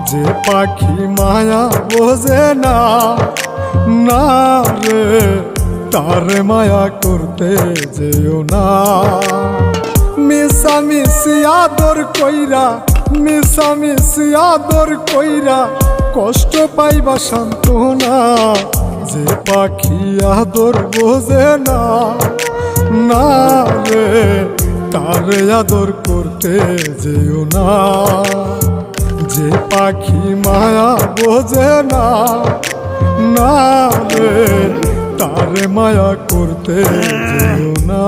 যে পাখি মায়া বোঝে না, না রে তারে মায়া করতে যেও না। মিশামিশি আদর কইরা, মিশামিশি আদর কইরা কষ্ট পাইবা সান্ত্বনা। যে পাখি আদর বোঝে না, না রে তারে আদর করতে যেও না। যে পাখি মায়া বোঝে না, না রে তারে মায়া করতে যেও না।